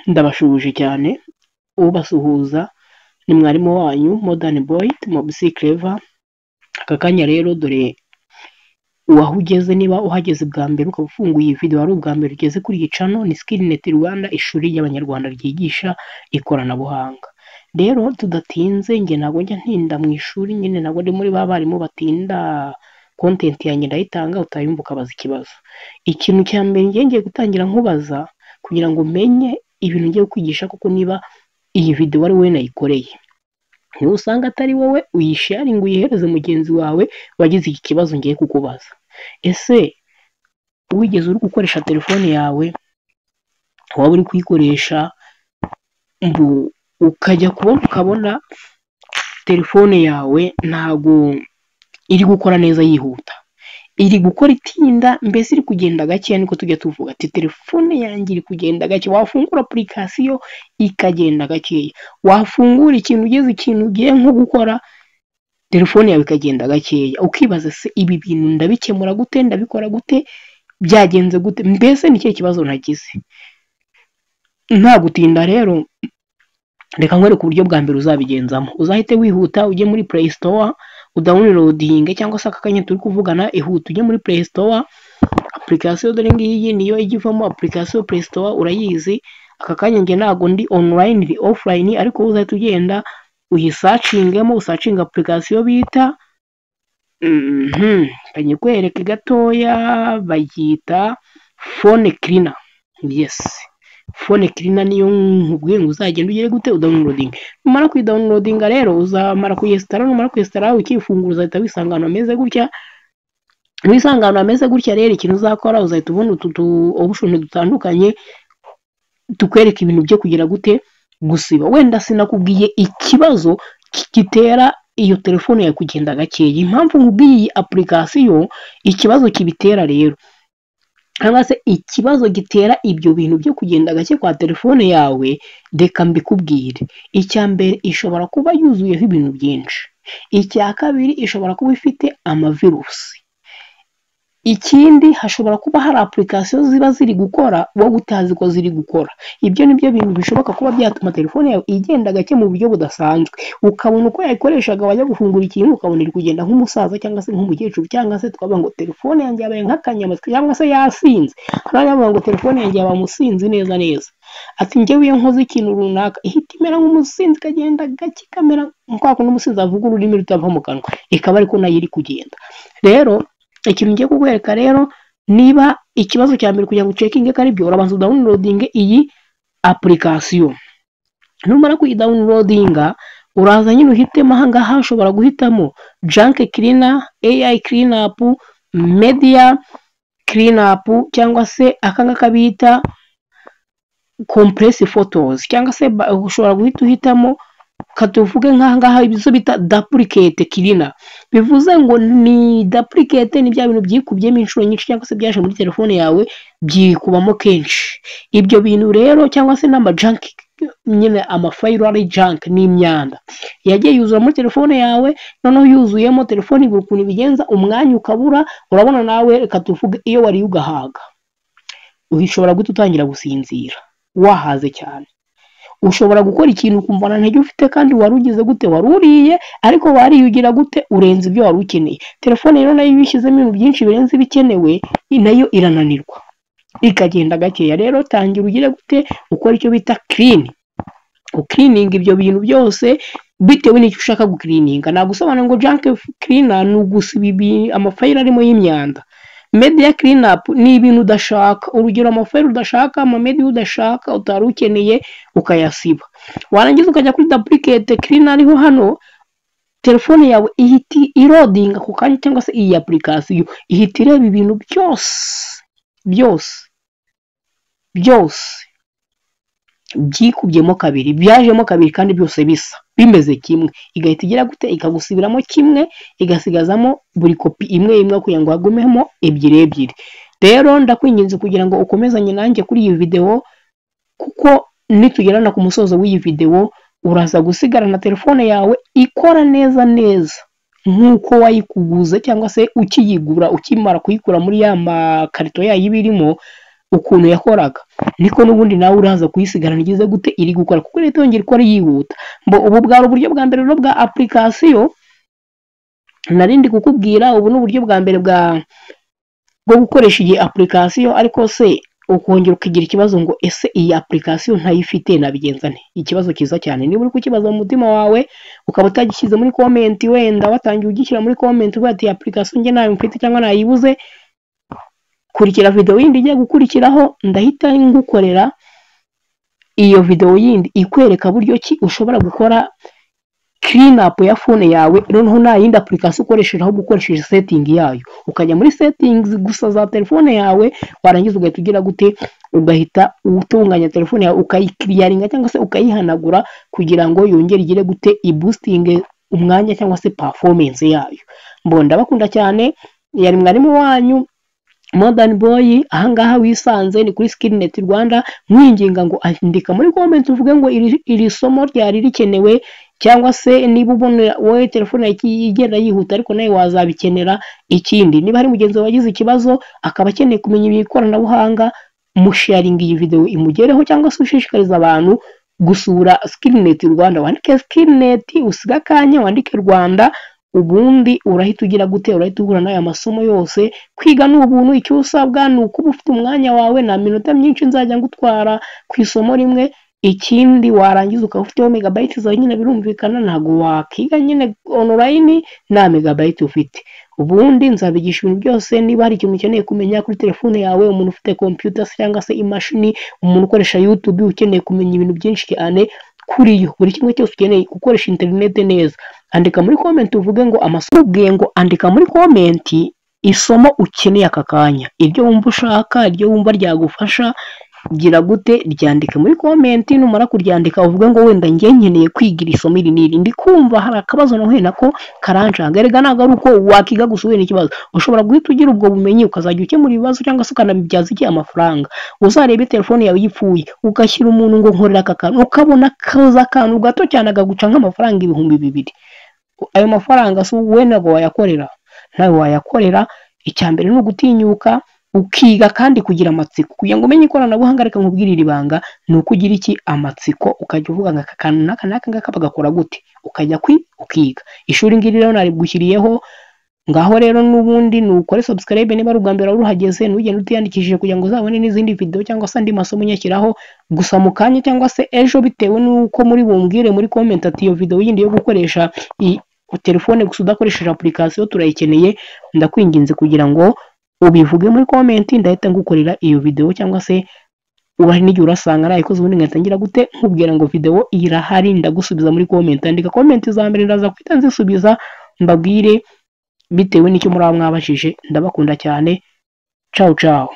Ndabashubuje cyane, ubasuhuza ni mwarimu wanyu Modern Boy Mobs Clever. Aka kanya rero dore uwaho ugeze, niba uhageze bwa mbere ukaba ufunguye iyi video ari ubwa mbere ugeze kuri iyi channel, ni Skillnet Rwanda, ishuri ry'abanyarwanda ryigisha ikoranabuhanga. Rero tudatinze, nge ntabwo njya ntinda mu ishuri, nyine ntabwo ndi muri ba barimu batinda, content yanjye ndayitanga utayumva ukabaza ikibazo. Ikintu cya mbere ngiye gutangira nkubaza kugira ngo menye ibintu ngiye kwigisha kuko niba iyi video ari wowe nayikoreye, niba usanga atari wowe uyisharinga uyihereze mugenzi wawe wagize iki kibazo ngiye kukubaza. Ese wigeze uri gukoresha telefone yawe, waba uri kuyikoresha ukajya ukabona telefone yawe ntago iri gukora neza yihuta, iri gukora itinda, mbese iri kugenda gake, niko tujya tuvuga ati telefone yanjye iri kugenda gake. Wafungura application ikagenda gake, wafungura ikintu ugiye nko gukora telefone yawe ikagenda gakeya, ukibaza se ibi bintu ndabikemura gute, ndabikora gute, byagenze gute, mbese ni cyo kibazo nagize. Nta gutinda rero, reka nkwereke uburyo bwa mbere uzabigenzamo. Uzahite wihuta ujye muri Play Store udownloading, cyangwa se aka kanya turi kuvugana ihuta ujye muri Play Store. Application dore ngiyi niyo igivamo application. Play Store urayizi. Aka kanya nge ntago ndi online ndi offline, ariko uzahita ugenda uyisearchingemo, usearching application bita kanyikwereke gatoya, bayita Phone Cleaner. Yes, Phone Cleaner niyo nkubwiye ngo uzagenda ugere gute udownloading. Numara kuyidownloading rero uzamara kuyinstalla, numara kuyinstalla ukifungura uzahita wisangana ameze gutya. Wisangana ameze gutya rero ikintu uzakora uzahita ubona utu option dutandukanye tukwereka ibintu byo kugira gute gusiba. Wenda sinakubwiye ikibazo gitera iyo telefone yawe kugenda gakeye, impamvu nkubwiye iyi application ikibazo kibitera rero, cyangwa se ikibazo gitera ibyo bintu byo kugenda gake kwa telefone yawe, reka mbikubwire. Icya mbere, ishobora kuba yuzuyeho ibintu byinshi. Icya kabiri, ishobora kuba ifite amavirusi. Ikindi, hashobora kuba hari application ziba ziri gukora wowe utazi ko ziri gukora. Ibyo nibyo bintu bishoboka kuba byatuma telefone yawe igenda gake mu buryo budasanzwe. Ukabona uko yayikoreshaga wajya gufungura ikintu ukabona iri kugenda nk'umusaza cyangwa se nk'umukecuru, cyangwa se twavuga ngo telefone yanjye yabaye nk'akanyamasyo cyangwa se yasinze. Hano bavuga ngo telefone yanjye yaba musinzi neza neza. Ati njyewe iyo nkoze ikintu runaka ihita imera nk'umusinzi, ikagenda gake, kamera nk'uko umusinzi avuga ururimi rutava mu kanwa, ikaba ariko nayo iri kugenda. Rero ikintu ngiye kukwereka rero, niba ikibazo cya mbere kugira ngo ucekinge ko ari byo, urabanza downloading iyi application. Numara kuyidownloadinga uraza nyine uhitemo aha ngaha, ushobora guhitamo Junk Cleaner, AI Cleanup, Media Cleanup, cyangwa se aka ngaka bita Compress Photos, cyangwa se ushobora guhita uhitamo katuvuge nk'aha ngaha ibizo bita Duplicate Cleaner. Bivuze ngo ni duplicate, ni bya bintu byikubyemo inshuro nyinshi cyangwa se byaje muri telefone yawe byikubamo kenshi. Ibyo bintu rero cyangwa se n'ama junk, nyine amafayilo ari junk, ni imyanda yagiye yuzura muri telefone yawe, noneho yuzuyemo telefone ibura ukuntu ibigenza, umwanya ukabura. Urabona nawe, reka tuvuge iyo wari ugahaga, ushobora guhita utangira gusinzira wahaze cyane. Ushobora gukora ikintu ukumva nta ntege ufite, kandi wari ugize gute, wari uriye, ariko wariyugira gute urenze ibyo wari ukeneye. Telefone rero nayo ibishyizemo ibintu byinshi birenze ibikenewe, nayo irananirwa ikagenda gakeya. Rero tangira ugire gute ukora icyo bita clean, ucleaning ibyo bintu byose bitewe n'icyo ushaka gucleaninga. Nagusobanura ngo junk cleaner ni ugusiba amafayilo arimo y'imyanda. Media Cleanup ni ibintu udashaka, urugero amafayilo udashaka, amamedia udashaka, utari ukeneye ukayasiba. Warangiza ukajya kuri Duplicate Cleaner, ariho hano telefone yawe ihita iloading ku kanya, cyangwa se iyi application ihita ireba ibintu byose byikubyemo kabiri, byajemo kabiri, kandi byose bisa bimeze kimwe. Igahita igira gute, ikagusibiramo kimwe, igasigazamo buri kopi imwe kugira ngo hagumemo ebyiri. Rero ndakwinginze kugira ngo ukomezanye nanjye kuri iyi video, kuko nitugerana ku musozo w'iyi video uraza gusigarana telefone yawe ikora neza nk'uko wayikuguze, cyangwa se ukiyigura ukimara kuyikura muri ya makarito yayo ibirimo. ukuntu yakoraga niko n'ubundi nawe uraza kuyisigarana igize gute iri gukora kuko leta yongera ikora yihuta. Ubu bwari uburyo bwa mbere rero bwa application narindi kukubwira. Ubu n'uburyo bwa mbere bwo gukoresha iyi application, ariko se ukongera ukagira ikibazo ngo ese iyi application ntayifite nabigenza nte? Ikibazo kiza cyane. Niba uri kukibaza mu mutima wawe ukaba utagishyize muri comment, wenda watangiye ugishyira muri comment uvuga ati application nge nayo mfite cyangwa nayibuze, kurikira video yindi igiye gukurikiraho, ndahita ngukorera iyo video yindi ikwereka buryo ki ushobora gukora clean up ya phone yawe, noneho nta yindi application ukoresheje aho gukoresheje setting yayo, ukajya muri settings gusa za telefone yawe, warangiza ugahita ugira gute, ugahita utunganya telefone yawe ukayiclearinga cyangwa se ukayihanagura kugira ngo yongere igire gute i-boosting umwanya cyangwa se performance yayo. Ndabakunda cyane, yari mwarimu wanyu Modern Boy. Ahangaha wisanze ni kuri Skillnet Rwanda. Mwinginga ngo andika muri comment uvuge ngo iri somo ryari rikenewe, cyangwa se niba ubona wowe telefone igenda yihuta ariko nawe wazabikenera. Ikindi, niba hari mugenzi wagize ikibazo akaba akeneye kumenya ibikoranabuhanga, musharinga iyi video imugereho, cyangwa se ushishikariza abantu gusura Skillnet Rwanda. Wandike Skillnet, usiga akanya wandike Rwanda, ubundi urahita ugira gute, urahita uhura n'aya masomo yose. Kwiga n'ubuntu, icyo usabwa ni ukuba ufite umwanya wawe, na minota myinshi nzajya ngutwara ku isomo rimwe. Ikindi, warangiza ukaba ufiteho megabyte zawe nyine, birumvikana ntago wakiga nyine online nta megabyte ufite. Ubundi nzabigisha ibintu byose. Niba hari ikintu ukeneye kumenya kuri telefone yawe, umuntu ufite computer cyangwa se imashini, umuntu ukoresha YouTube ukeneye kumenya ibintu byinshi cyane kuri yo, buri kimwe cyose ukeneye gukoresha internet neza, andika muri comment uvuge ngo amasomo ubwiye ngo andika muri comment isomo ukeneye aka kanya, iryo wumva ushaka, iryo wumva ryagufasha, gira gute ryandike muri comment. Numara kuryandika uvuge ngo wenda ngiye nkeneye kwigira isomo iri n'iri, ndi kumva hari akabazo nahuye nako karanjanga. Erega ntabwo ari uko wakiga gusa uhuye n'ikibazo, ushobora guhita ugira ubwo bumenyi ukazajya ukemura ibibazo cyangwa se ukanabibyaza iki amafaranga. Uzarebe telefone yawe yipfuye ugashyira umuntu ngo nkorera aka kantu, ukabona kaza akantu gato cyane agaguca nk'amafaranga 2,000. Ayo mafaranga si wowe ntabwo wayakorera, nawe wayakorera. Icyambere ni ugutinyuka ukiga kandi kugira amatsiko, kugira ngo umenye ikoranabuhanga. Reka nkubwirire ibanga, ni ukugira iki, amatsiko. Ukajya uvuga ngo aka kantu n'aka ngaka bagakora gute, ukajya ukiga. Ishuri ngiri rero narigushyiriyeho, ngaho rero n'ubundi nukore subscribe niba ari ubwa mbere uruhageze, n'ugenda utiyandikishije kugira ngo uzabone n'izindi video cyangwa se andi masomo nyakiraho gusa mu kanya cyangwa se ejo, bitewe n'uko muri bumbwire muri comment ati iyo video yindi yo gukoresha telefone gusa udakoresheje application turayikeneye. Ndakwinginze kugira ngo ubivuge muri comment, ndahita ngukorera iyo video, cyangwa se ubari n'igihe urasanga nayikoze ubundi ngatangira gute nkubwira ngo video irahari, ndagusubiza muri comment. Andika comment za mbere ndaza kwita nzisubiza, mbabwire bitewe n'icyo muri mwabashije. Ndabakunda cyane, ciao ciao.